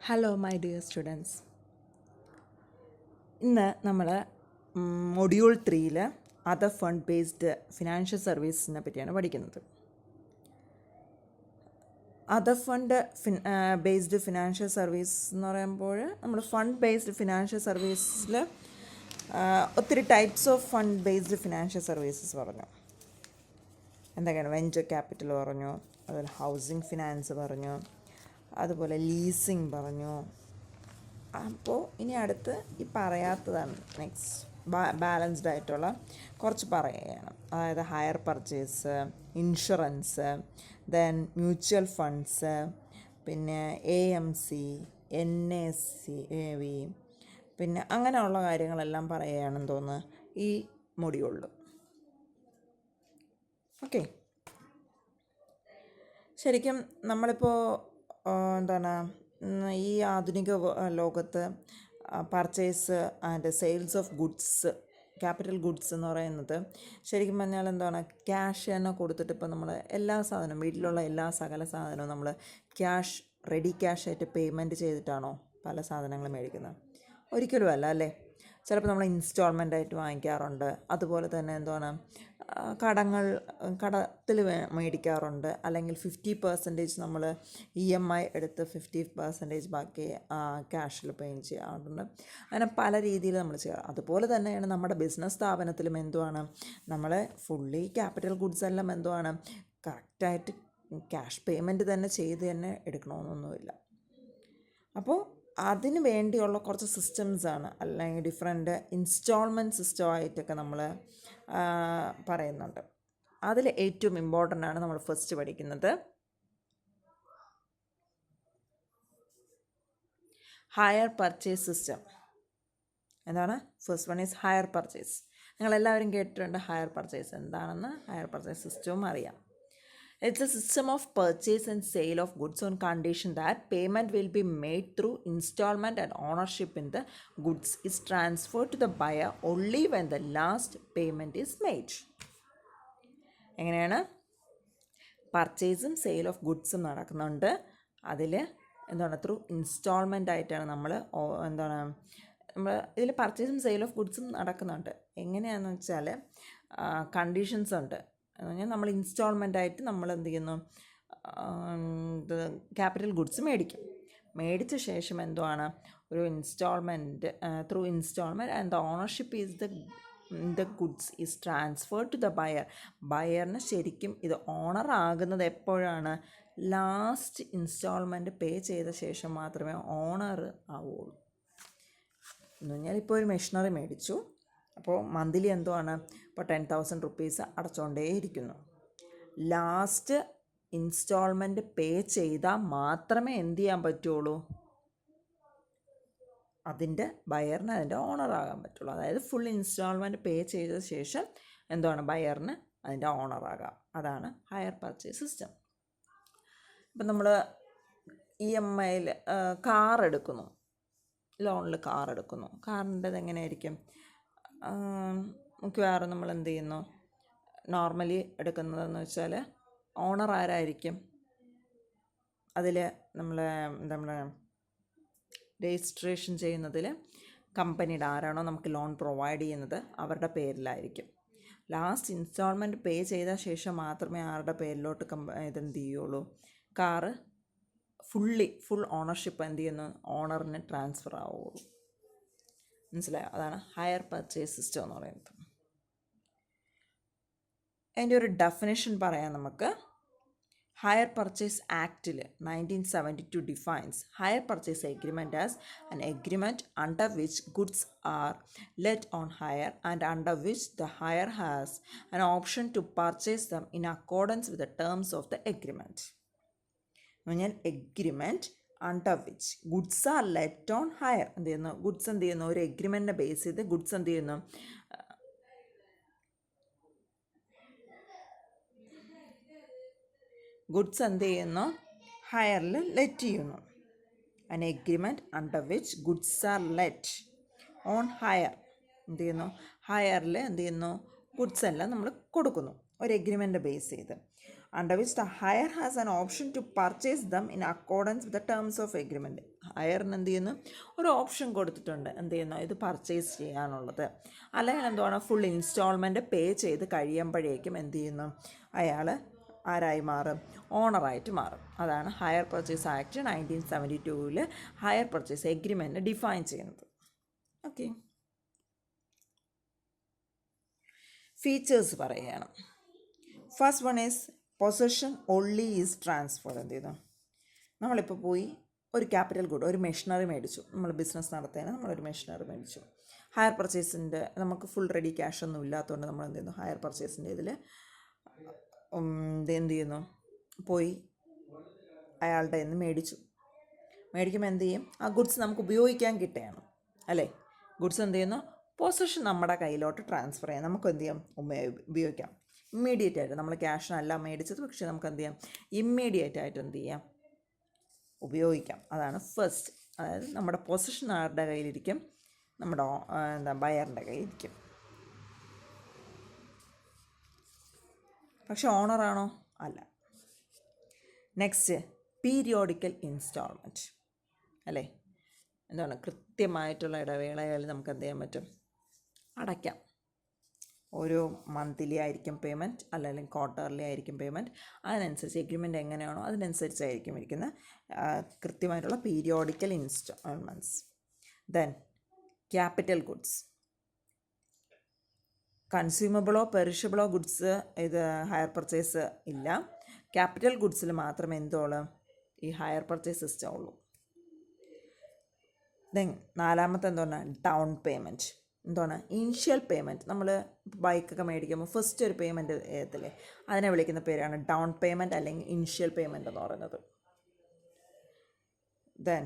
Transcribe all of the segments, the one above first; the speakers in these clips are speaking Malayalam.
Hello my dear students. ഇന്ന് നമ്മൾ module 3 other fund based financial സർവീസിനെ പറ്റിയാണ് പഠിക്കുന്നത്. Other fund based financial service എന്ന് പറയുമ്പോൾ നമ്മൾ ഫണ്ട് ബേസ്ഡ് ഫിനാൻഷ്യൽ സർവീസിൽ ഒത്തിരി types of fund based financial services പറഞ്ഞു. എന്തൊക്കെയാണ്? വെഞ്ചർ ക്യാപിറ്റൽ പറഞ്ഞു, അതുപോലെ ഹൗസിംഗ് ഫിനാൻസ് പറഞ്ഞു, അതുപോലെ ലീസിങ് പറഞ്ഞു. അപ്പോൾ ഇനി അടുത്ത് ഈ പറയാത്തതാണ് നെക്സ്റ്റ് ബാലൻസ്ഡ് ആയിട്ടുള്ള കുറച്ച് പറയുകയാണ്. അതായത് higher purchase, insurance, then mutual funds, പിന്നെ AMC, NACAV, പിന്നെ അങ്ങനെയുള്ള കാര്യങ്ങളെല്ലാം പറയുകയാണെന്ന് തോന്നുന്നു ഈ മൊഡ്യൂളിൽ. ഓക്കെ, ശരിക്കും നമ്മളിപ്പോൾ ഈ ആധുനിക ലോകത്ത് purchase and sales of goods, capital goods എന്ന് പറയുന്നത് ശരിക്കും പറഞ്ഞാൽ ക്യാഷ് തന്നെ കൊടുത്തിട്ട് ഇപ്പോൾ നമ്മൾ എല്ലാ സാധനവും, വീട്ടിലുള്ള എല്ലാ സകല സാധനവും നമ്മൾ ക്യാഷ്, റെഡി ക്യാഷ് ആയിട്ട് പേയ്മെൻറ്റ് ചെയ്തിട്ടാണോ പല സാധനങ്ങളും മേടിക്കുന്നത്? ഒരിക്കലും അല്ല, അല്ലേ? ചിലപ്പോൾ നമ്മൾ ഇൻസ്റ്റാൾമെൻ്റ് ആയിട്ട് വാങ്ങിക്കാറുണ്ട്. അതുപോലെ തന്നെ കടത്തിൽ മേടിക്കാറുണ്ട്. അല്ലെങ്കിൽ 50% നമ്മൾ EMI എടുത്ത് 50% ബാക്കി ക്യാഷിൽ പേ ചെയ്യാറുണ്ട്. അങ്ങനെ പല രീതിയിൽ നമ്മൾ ചെയ്യാറ്. അതുപോലെ തന്നെയാണ് നമ്മുടെ ബിസിനസ് സ്ഥാപനത്തിലും നമ്മൾ ഫുള്ളി ക്യാപിറ്റൽ ഗുഡ്സ് എല്ലാം കറക്റ്റായിട്ട് ക്യാഷ് പേയ്മെൻറ്റ് തന്നെ ചെയ്ത് തന്നെ എടുക്കണമെന്നൊന്നുമില്ല. അപ്പോൾ അതിന് വേണ്ടിയുള്ള കുറച്ച് സിസ്റ്റംസാണ്, അല്ലെങ്കിൽ ഡിഫറെൻറ്റ് ഇൻസ്റ്റാൾമെൻറ്റ് സിസ്റ്റമായിട്ടൊക്കെ നമ്മൾ പറയുന്നുണ്ട്. അതിൽ ഏറ്റവും ഇമ്പോർട്ടൻ്റ് ആണ് നമ്മൾ ഫസ്റ്റ് പഠിക്കുന്നത് ഹയർ പർച്ചേസ് സിസ്റ്റം. എന്താണ്? First one is higher purchase. നിങ്ങളെല്ലാവരും കേട്ടിട്ടുണ്ട് ഹയർ പർച്ചേസ് എന്താണെന്ന്. ഹയർ പർച്ചേസ് സിസ്റ്റവും അറിയാം. It's a system of purchase and sale of goods on condition that payment will be made through installment and ownership in the goods is transferred to the buyer only when the last payment is made. എങ്ങനെയാണ്? പർച്ചേസും സെയിൽ ഓഫ് ഗുഡ്സും നടക്കുന്നുണ്ട്. അതിൽ ത്രൂ ഇൻസ്റ്റാൾമെൻ്റ് ആയിട്ടാണ് നമ്മൾ ഇതിൽ പർച്ചേസും സെയിൽ ഓഫ് ഗുഡ്സും നടക്കുന്നുണ്ട്. എങ്ങനെയാണെന്ന് വെച്ചാൽ കണ്ടീഷൻസ് ഉണ്ട്. നമ്മൾ ഇൻസ്റ്റാൾമെൻ്റ് ആയിട്ട് നമ്മൾ ക്യാപിറ്റൽ ഗുഡ്സ് മേടിച്ച ശേഷം ഒരു instalment through instalment and the ownership is the goods is transferred to the ബയറിന് ശരിക്കും ഇത് ഓണർ ആകുന്നത് എപ്പോഴാണ്? ലാസ്റ്റ് ഇൻസ്റ്റാൾമെൻറ്റ് പേ ചെയ്ത ശേഷം മാത്രമേ ഓണർ ആവുകയുള്ളൂ. എന്ന് പറഞ്ഞാൽ ഇപ്പോൾ ഒരു മെഷീനറി മേടിച്ചു, അപ്പോൾ മന്ത്ലി ഇപ്പോൾ 10,000 റുപ്പീസ് അടച്ചുകൊണ്ടേയിരിക്കുന്നു. ലാസ്റ്റ് ഇൻസ്റ്റാൾമെൻറ്റ് പേ ചെയ്താൽ മാത്രമേ എന്ത് ചെയ്യാൻ പറ്റുള്ളൂ? അതിൻ്റെ ബയറിന് അതിൻ്റെ ഓണറാകാൻ പറ്റുള്ളൂ. അതായത് ഫുൾ ഇൻസ്റ്റാൾമെൻറ്റ് പേ ചെയ്ത ശേഷം ബയറിന് അതിൻ്റെ ഓണറാകാം. അതാണ് ഹയർ പർച്ചേസ് സിസ്റ്റം. ഇപ്പം നമ്മൾ EMIയിൽ കാർ എടുക്കുന്നു, ലോണിൽ കാർ എടുക്കുന്നു. കാറിൻ്റെത് എങ്ങനെയായിരിക്കും? മിക്കവാറും നമ്മൾ നോർമലി എടുക്കുന്നതെന്ന് വെച്ചാൽ ഓണർ ആരായിരിക്കും? അതിൽ നമ്മൾ രജിസ്ട്രേഷൻ ചെയ്യുന്നതിൽ കമ്പനിയുടെ ആരാണോ നമുക്ക് ലോൺ പ്രൊവൈഡ് ചെയ്യുന്നത് അവരുടെ പേരിലായിരിക്കും. ലാസ്റ്റ് ഇൻസ്റ്റാൾമെൻറ്റ് പേ ചെയ്ത ശേഷം മാത്രമേ ആരുടെ പേരിലോട്ട് ചെയ്യുള്ളൂ? കാറ് ഫുൾ ഓണർഷിപ്പ് ഓണറിന് ട്രാൻസ്ഫർ ആവുള്ളൂ. മനസ്സിലായോ? അതാണ് ഹയർ പർച്ചേസ് സിസ്റ്റം എന്ന് പറയുന്നത്. അതിൻ്റെ ഒരു ഡെഫിനേഷൻ പറയാം നമുക്ക്. ഹയർ പർച്ചേസ് ആക്റ്റിൽ 1972 defines hire purchase agreement as an agreement under which goods are let on hire and under which the hire has an option to purchase them in accordance with the terms of the agreement. എന്ന് പറഞ്ഞാൽ agreement under which goods are let on higher. Goods ഒരു എഗ്രിമെൻറ്റിനെ ബേസ് ചെയ്ത് ഗുഡ്സ് ഹയറിൽ ലെറ്റ് ചെയ്യുന്നു. an agreement under which goods are let on hire. ഹയറിൽ ഗുഡ്സ് എല്ലാം നമ്മൾ കൊടുക്കുന്നു ഒരു എഗ്രിമെൻ്റ് ബേസ് ചെയ്ത്. under which the hire has an option to purchase them in accordance with the terms of agreement. ഹയറിന് എന്ത് ചെയ്യുന്നു, ഒരു ഓപ്ഷൻ കൊടുത്തിട്ടുണ്ട്, എന്ത് ചെയ്യുന്നു, ഇത് പർച്ചേസ് ചെയ്യാനുള്ളത്. അല്ലെങ്കിൽ എന്തുവാണ്, ഫുൾ ഇൻസ്റ്റാൾമെൻറ്റ് പേ ചെയ്ത് കഴിയുമ്പോഴേക്കും എന്ത് ചെയ്യുന്നു, അയാൾ ആരായി മാറും, ഓണറായിട്ട് മാറും. അതാണ് higher purchase act 1972 higher purchase agreement define ചെയ്യുന്നത്. ഓക്കെ, ഫീച്ചേഴ്സ് പറയുകയാണ്. First one is possession only is transfer. എന്ത് ചെയ്യുന്നു, നമ്മളിപ്പോൾ പോയി ഒരു ക്യാപിറ്റൽ ഗുഡ്, ഒരു മെഷീനറി മേടിച്ചു, നമ്മൾ ബിസിനസ് നടത്തേന് നമ്മളൊരു മെഷീനറി മേടിച്ചു. ഹയർ പർച്ചേസിൻ്റെ നമുക്ക് ഫുൾ റെഡി ക്യാഷ് ഒന്നും ഇല്ലാത്തതുകൊണ്ട് നമ്മൾ എന്ത് ചെയ്യുന്നു, ഹയർ പർച്ചേസിൻ്റെ ഇതിൽ എന്ത് ചെയ്യുന്നു, പോയി അയാളുടെ നിന്ന് മേടിക്കുമ്പോൾ എന്ത് ചെയ്യും, ആ ഗുഡ്സ് നമുക്ക് ഉപയോഗിക്കാൻ കിട്ടുകയാണ് അല്ലേ. ഗുഡ്സ് എന്ത് ചെയ്യുന്നു, പൊസഷൻ നമ്മുടെ കയ്യിലോട്ട് ട്രാൻസ്ഫർ ചെയ്യാം, നമുക്ക് എന്ത് ചെയ്യാം, ഉപയോഗിക്കാം ഇമ്മീഡിയറ്റ് ആയിട്ട്. നമ്മൾ ക്യാഷിനല്ല മേടിച്ചത്, പക്ഷേ നമുക്ക് എന്ത് ചെയ്യാം, ഇമ്മീഡിയറ്റ് ആയിട്ട് എന്ത് ചെയ്യാം, ഉപയോഗിക്കാം. അതാണ് ഫസ്റ്റ്. അതായത് നമ്മുടെ പൊസിഷൻ ആരുടെ കയ്യിലിരിക്കും, നമ്മുടെ ബയറിൻ്റെ കയ്യിലിരിക്കും. പക്ഷെ ഓണറാണോ, അല്ല. നെക്സ്റ്റ്, പീരിയോഡിക്കൽ ഇൻസ്റ്റാൾമെൻറ്റ് അല്ലേ. എന്താണ്, കൃത്യമായിട്ടുള്ള ഇടവേളകളിൽ നമുക്ക് എന്ത് ചെയ്യാൻ പറ്റും, അടയ്ക്കാം. ഓരോ മന്ത്ലി ആയിരിക്കും പേയ്മെൻറ്റ്, അല്ലെങ്കിൽ ക്വാർട്ടർലി ആയിരിക്കും പേയ്മെൻറ്റ്. അതിനനുസരിച്ച് എഗ്രിമെൻറ്റ് എങ്ങനെയാണോ അതിനനുസരിച്ചായിരിക്കും ഇരിക്കുന്ന കൃത്യമായിട്ടുള്ള periodical instalments. Then capital goods, കൺസ്യൂമബിളോ പെരിഷബിളോ ഗുഡ്സ് ഇത് ഹയർ പർച്ചേസ് ഇല്ല. ക്യാപിറ്റൽ ഗുഡ്സിൽ മാത്രമേ എന്തോളൂ, ഈ ഹയർ പർച്ചേസ് സിസ്റ്റം ഉള്ളൂ. ദെൻ നാലാമത്തെ എന്താണ്, ഡൗൺ പേയ്മെൻറ്റ്. എന്താണ്, ഇനിഷ്യൽ പേയ്മെൻറ്റ്. നമ്മൾ ബൈക്കൊക്കെ മേടിക്കുമ്പോൾ ഫസ്റ്റ് ഒരു പേയ്മെൻറ്റ് ചെയ്യത്തില്ലേ, അതിനെ വിളിക്കുന്ന പേരാണ് ഡൗൺ പേയ്മെൻറ്റ് അല്ലെങ്കിൽ ഇനിഷ്യൽ പേയ്മെൻറ്റ് എന്ന് പറയുന്നത്. Then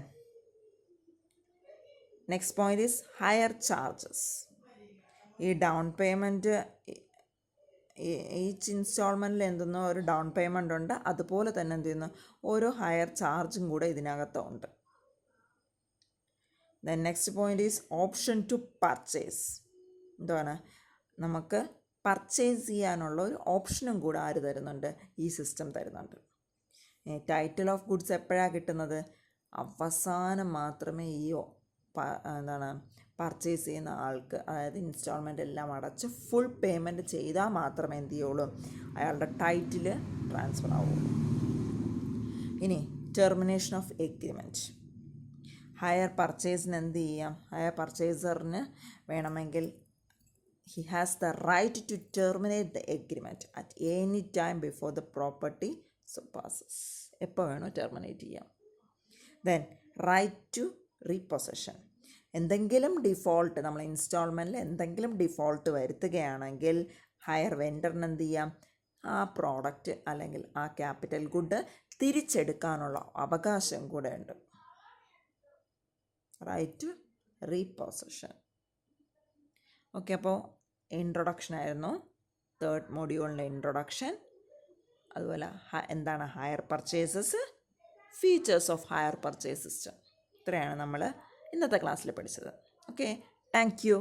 next point is hire charges. ഈ ഡൗൺ പേയ്മെൻറ്റ് ഈച്ച് ഇൻസ്റ്റാൾമെൻറ്റിൽ എന്തെന്നോ ഒരു ഡൗൺ പേയ്മെൻ്റ് ഉണ്ട്, അതുപോലെ തന്നെ എന്ത് ചെയ്യുന്നു, ഓരോ ഹയർ ചാർജും കൂടെ ഇതിനകത്തുണ്ട്. Then next point is option to purchase. എന്താണ്, നമുക്ക് പർച്ചേസ് ചെയ്യാനുള്ള ഒരു ഓപ്ഷനും കൂടെ ആര് തരുന്നുണ്ട്, ഈ സിസ്റ്റം തരുന്നുണ്ട്. ടൈറ്റിൽ ഓഫ് ഗുഡ്സ് എപ്പോഴാണ് കിട്ടുന്നത്, അവസാനം മാത്രമേ ഈ എന്താണ് പർച്ചേസ് ചെയ്യുന്ന ആൾക്ക്, അതായത് ഇൻസ്റ്റാൾമെൻ്റ് എല്ലാം അടച്ച് ഫുൾ പേയ്മെൻറ്റ് ചെയ്താൽ മാത്രമേ എന്ത് ചെയ്യുള്ളൂ, അയാളുടെ ടൈറ്റിൽ ട്രാൻസ്ഫർ ആവുള്ളൂ. ഇനി ടെർമിനേഷൻ ഓഫ് എഗ്രിമെൻറ്റ്. ഹയർ പർച്ചേസിന് എന്ത് ചെയ്യാം, ഹയർ പർച്ചേസറിന് വേണമെങ്കിൽ he has the right to terminate the agreement at any time before the property surpasses. എപ്പോൾ വേണോ ടെർമിനേറ്റ് ചെയ്യാം. Then right to repossession. എന്തെങ്കിലും ഡിഫോൾട്ട്, നമ്മൾ ഇൻസ്റ്റാൾമെൻറ്റിൽ എന്തെങ്കിലും ഡിഫോൾട്ട് വരുത്തുകയാണെങ്കിൽ ഹയർ വെൻഡറിന് എന്ത് ചെയ്യാം, ആ പ്രോഡക്റ്റ് അല്ലെങ്കിൽ ആ ക്യാപിറ്റൽ ഗുഡ് തിരിച്ചെടുക്കാനുള്ള അവകാശം കൂടെ ഉണ്ട്. Right to repossession. ഓക്കെ, അപ്പോൾ ഇൻട്രൊഡക്ഷൻ ആയിരുന്നു, തേർഡ് മൊഡ്യൂളിൻ്റെ ഇൻട്രൊഡക്ഷൻ. അതുപോലെ എന്താണ് hire purchases, features of hire purchase system. ഇത്രയാണ് നമ്മൾ ഇന്നത്തെ ക്ലാസ്സിൽ പഠിച്ചത്. Okay, thank U.